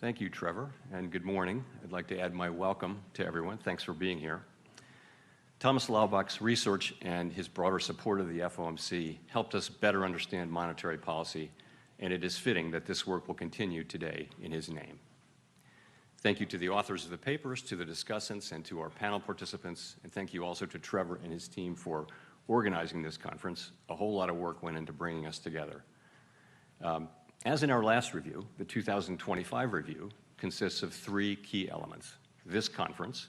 Thank you, Trevor, and good morning. I'd like to add my welcome to everyone. Thanks for being here. Thomas Laubach's research and his broader support of the FOMC helped us better understand monetary policy, and it is fitting that this work will continue today in his name. Thank you to the authors of the papers, to the discussants, and to our panel participants, and thank you also to Trevor and his team for organizing this conference. A whole lot of work went into bringing us together. As in our last review, the 2025 review consists of three key elements: this conference,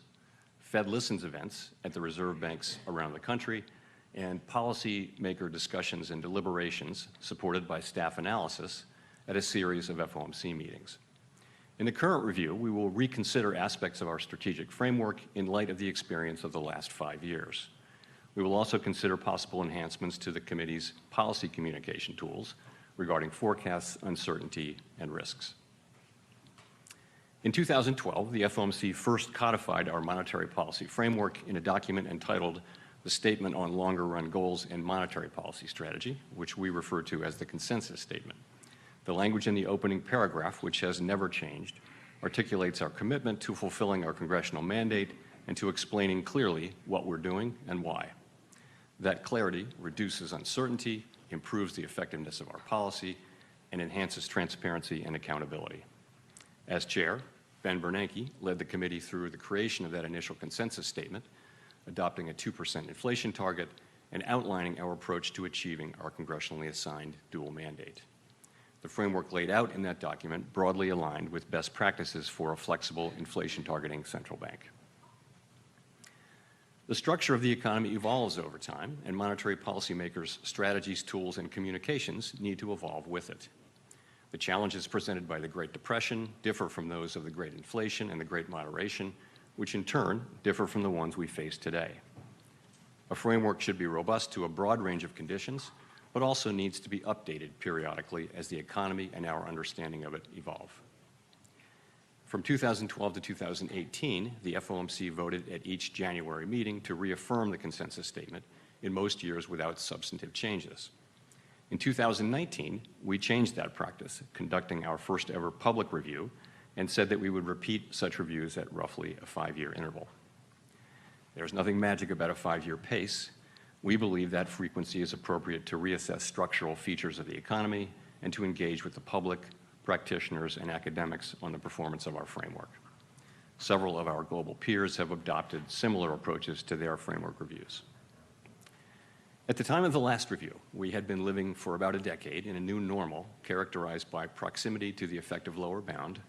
Fed Listens events at the reserve banks around the country, and policymaker discussions and deliberations supported by staff analysis at a series of FOMC meetings. In the current review, we will reconsider aspects of our strategic framework in light of the experience of the last 5 years. We will also consider possible enhancements to the committee's policy communication tools regarding forecasts, uncertainty, and risks. In 2012, the FOMC first codified our monetary policy framework in a document entitled The Statement on Longer-Run Goals and Monetary Policy Strategy, which we refer to as the Consensus Statement. The language in the opening paragraph, which has never changed, articulates our commitment to fulfilling our congressional mandate and to explaining clearly what we're doing and why. That clarity reduces uncertainty, improves the effectiveness of our policy, and enhances transparency and accountability. As chair, Ben Bernanke led the committee through the creation of that initial consensus statement, adopting a 2% inflation target and outlining our approach to achieving our congressionally assigned dual mandate. The framework laid out in that document broadly aligned with best practices for a flexible inflation targeting central bank. The structure of the economy evolves over time, and monetary policymakers' strategies, tools, and communications need to evolve with it. The challenges presented by the Great Depression differ from those of the Great Inflation and the Great Moderation, which in turn differ from the ones we face today. A framework should be robust to a broad range of conditions, but also needs to be updated periodically as the economy and our understanding of it evolve. From 2012 to 2018, the FOMC voted at each January meeting to reaffirm the consensus statement, in most years without substantive changes. In 2019, we changed that practice, conducting our first ever public review, and said that we would repeat such reviews at roughly a 5-year interval. There's nothing magic about a 5-year pace. We believe that frequency is appropriate to reassess structural features of the economy and to engage with the public, practitioners, and academics on the performance of our framework. Several of our global peers have adopted similar approaches to their framework reviews. At the time of the last review, we had been living for about a decade in a new normal characterized by proximity to the effective lower bound,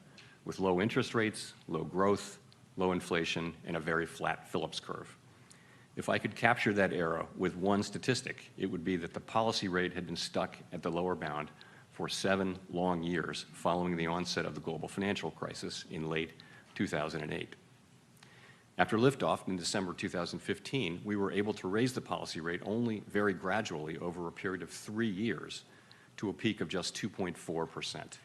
with low interest rates, low growth, low inflation, and a very flat Phillips curve. If I could capture that era with one statistic, it would be that the policy rate had been stuck at the lower bound for 7 long years following the onset of the global financial crisis in late 2008. After liftoff in December 2015, we were able to raise the policy rate only very gradually over a period of 3 years to a peak of just 2.4%.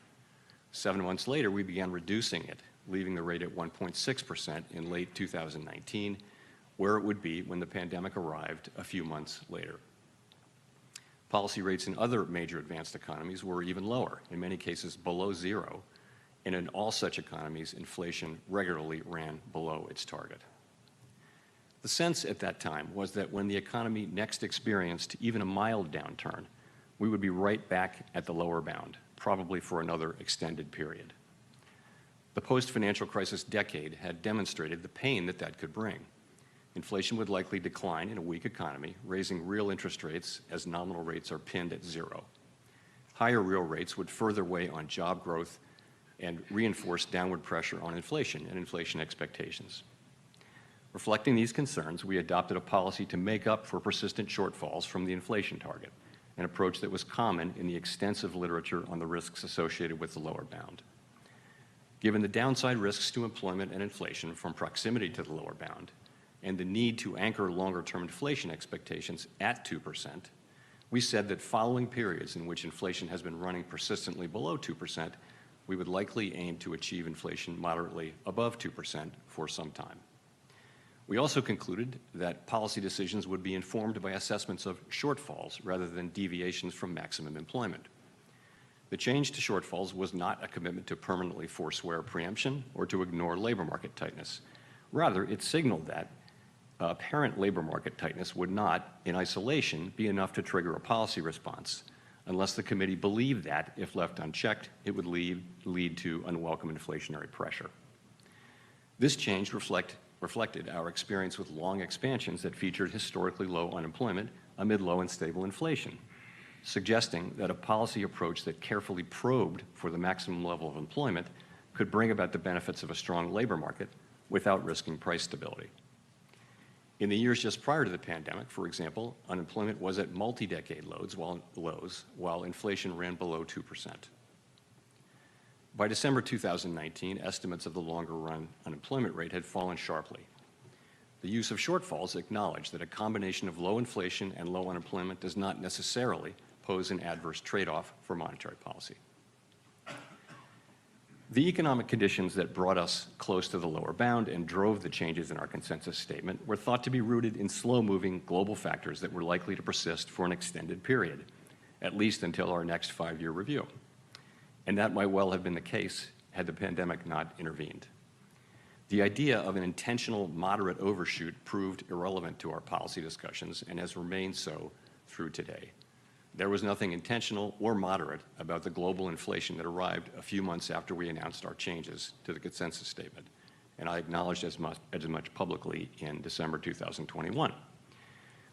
7 months later, we began reducing it, leaving the rate at 1.6% in late 2019, where it would be when the pandemic arrived a few months later. Policy rates in other major advanced economies were even lower, in many cases below zero, and in all such economies, inflation regularly ran below its target. The sense at that time was that when the economy next experienced even a mild downturn, we would be right back at the lower bound, probably for another extended period. The post-financial crisis decade had demonstrated the pain that that could bring. Inflation would likely decline in a weak economy, raising real interest rates as nominal rates are pinned at zero. Higher real rates would further weigh on job growth and reinforce downward pressure on inflation and inflation expectations. Reflecting these concerns, we adopted a policy to make up for persistent shortfalls from the inflation target, an approach that was common in the extensive literature on the risks associated with the lower bound. Given the downside risks to employment and inflation from proximity to the lower bound, and the need to anchor longer-term inflation expectations at 2%, we said that following periods in which inflation has been running persistently below 2%, we would likely aim to achieve inflation moderately above 2% for some time. We also concluded that policy decisions would be informed by assessments of shortfalls rather than deviations from maximum employment. The change to shortfalls was not a commitment to permanently forswear preemption or to ignore labor market tightness. Rather, it signaled that apparent labor market tightness would not, in isolation, be enough to trigger a policy response, unless the committee believed that, if left unchecked, it would lead to unwelcome inflationary pressure. This change reflected our experience with long expansions that featured historically low unemployment amid low and stable inflation, suggesting that a policy approach that carefully probed for the maximum level of employment could bring about the benefits of a strong labor market without risking price stability. In the years just prior to the pandemic, for example, unemployment was at multi-decade lows while inflation ran below 2%. By December 2019, estimates of the longer-run unemployment rate had fallen sharply. The use of shortfalls acknowledged that a combination of low inflation and low unemployment does not necessarily pose an adverse trade-off for monetary policy. The economic conditions that brought us close to the lower bound and drove the changes in our consensus statement were thought to be rooted in slow-moving global factors that were likely to persist for an extended period, at least until our next 5-year review. And that might well have been the case had the pandemic not intervened. The idea of an intentional moderate overshoot proved irrelevant to our policy discussions and has remained so through today. There was nothing intentional or moderate about the global inflation that arrived a few months after we announced our changes to the consensus statement, and I acknowledged as much publicly in December 2021.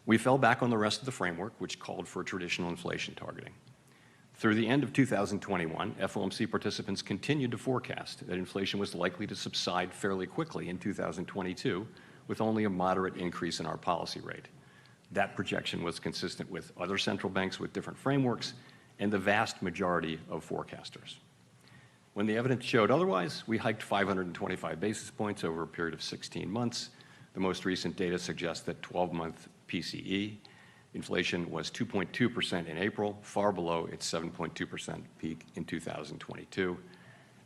We fell back on the rest of the framework, which called for traditional inflation targeting. Through the end of 2021, FOMC participants continued to forecast that inflation was likely to subside fairly quickly in 2022, with only a moderate increase in our policy rate. That projection was consistent with other central banks with different frameworks and the vast majority of forecasters. When the evidence showed otherwise, we hiked 525 basis points over a period of 16 months. The most recent data suggests that 12-month PCE inflation was 2.2% in April, far below its 7.2% peak in 2022.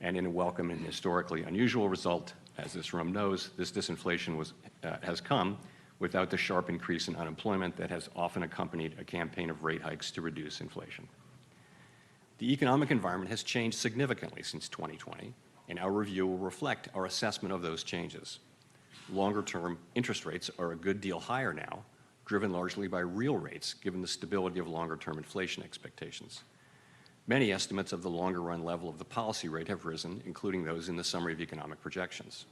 And in a welcome and historically unusual result, as this room knows, this disinflation has come without the sharp increase in unemployment that has often accompanied a campaign of rate hikes to reduce inflation. The economic environment has changed significantly since 2020, and our review will reflect our assessment of those changes. Longer-term interest rates are a good deal higher now, driven largely by real rates, given the stability of longer-term inflation expectations. Many estimates of the longer-run level of the policy rate have risen, including those in the Summary of Economic Projections.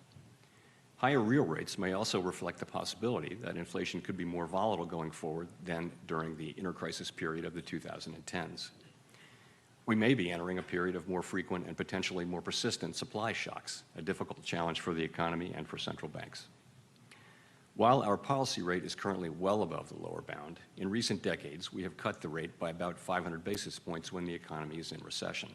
Higher real rates may also reflect the possibility that inflation could be more volatile going forward than during the inter-crisis period of the 2010s. We may be entering a period of more frequent and potentially more persistent supply shocks, a difficult challenge for the economy and for central banks. While our policy rate is currently well above the lower bound, in recent decades we have cut the rate by about 500 basis points when the economy is in recession.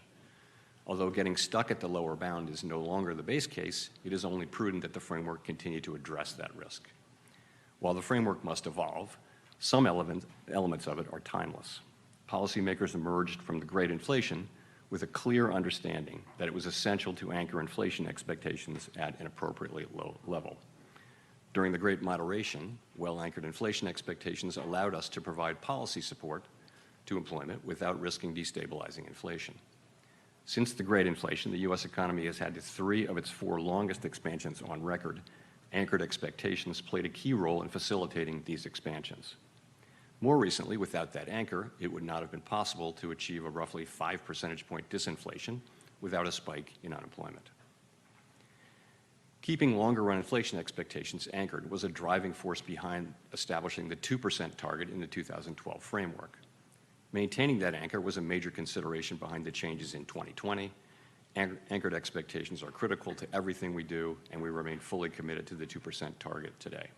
Although getting stuck at the lower bound is no longer the base case, it is only prudent that the framework continue to address that risk. While the framework must evolve, some elements of it are timeless. Policymakers emerged from the Great Inflation with a clear understanding that it was essential to anchor inflation expectations at an appropriately low level. During the Great Moderation, well-anchored inflation expectations allowed us to provide policy support to employment without risking destabilizing inflation. Since the Great Inflation, the U.S. economy has had 3 of its 4 longest expansions on record. Anchored expectations played a key role in facilitating these expansions. More recently, without that anchor, it would not have been possible to achieve a roughly 5 percentage point disinflation without a spike in unemployment. Keeping longer-run inflation expectations anchored was a driving force behind establishing the 2% target in the 2012 framework. Maintaining that anchor was a major consideration behind the changes in 2020. Anchored expectations are critical to everything we do, and we remain fully committed to the 2% target today.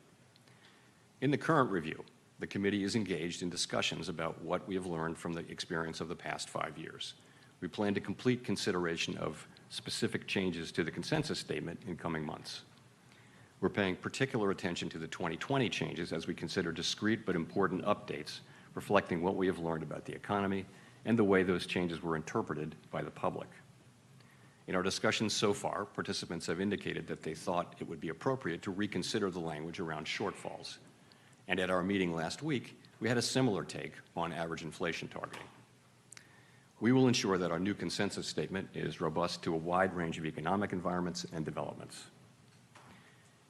In the current review, the committee is engaged in discussions about what we have learned from the experience of the past 5 years. We plan to complete consideration of specific changes to the consensus statement in coming months. We're paying particular attention to the 2020 changes as we consider discrete but important updates reflecting what we have learned about the economy and the way those changes were interpreted by the public. In our discussions so far, participants have indicated that they thought it would be appropriate to reconsider the language around shortfalls. And at our meeting last week, we had a similar take on average inflation targeting. We will ensure that our new consensus statement is robust to a wide range of economic environments and developments.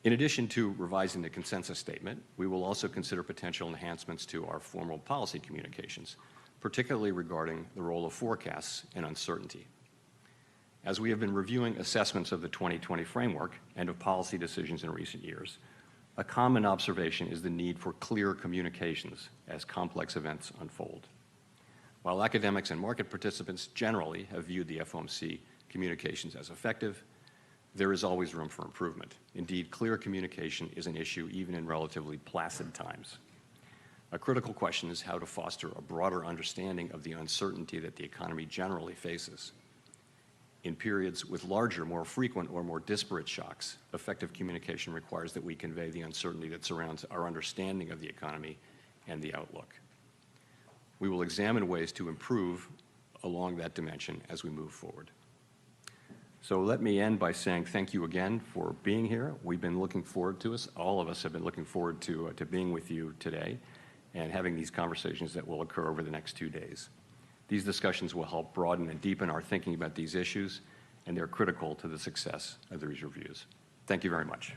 In addition to revising the consensus statement, we will also consider potential enhancements to our formal policy communications, particularly regarding the role of forecasts and uncertainty. As we have been reviewing assessments of the 2020 framework and of policy decisions in recent years, a common observation is the need for clear communications as complex events unfold. While academics and market participants generally have viewed the FOMC communications as effective, there is always room for improvement. Indeed, clear communication is an issue even in relatively placid times. A critical question is how to foster a broader understanding of the uncertainty that the economy generally faces. In periods with larger, more frequent, or more disparate shocks, effective communication requires that we convey the uncertainty that surrounds our understanding of the economy and the outlook. We will examine ways to improve along that dimension as we move forward. So let me end by saying thank you again for being here. We've been looking forward to us. All of us have been looking forward to being with you today and having these conversations that will occur over the next 2 days. These discussions will help broaden and deepen our thinking about these issues, and they're critical to the success of these reviews. Thank you very much.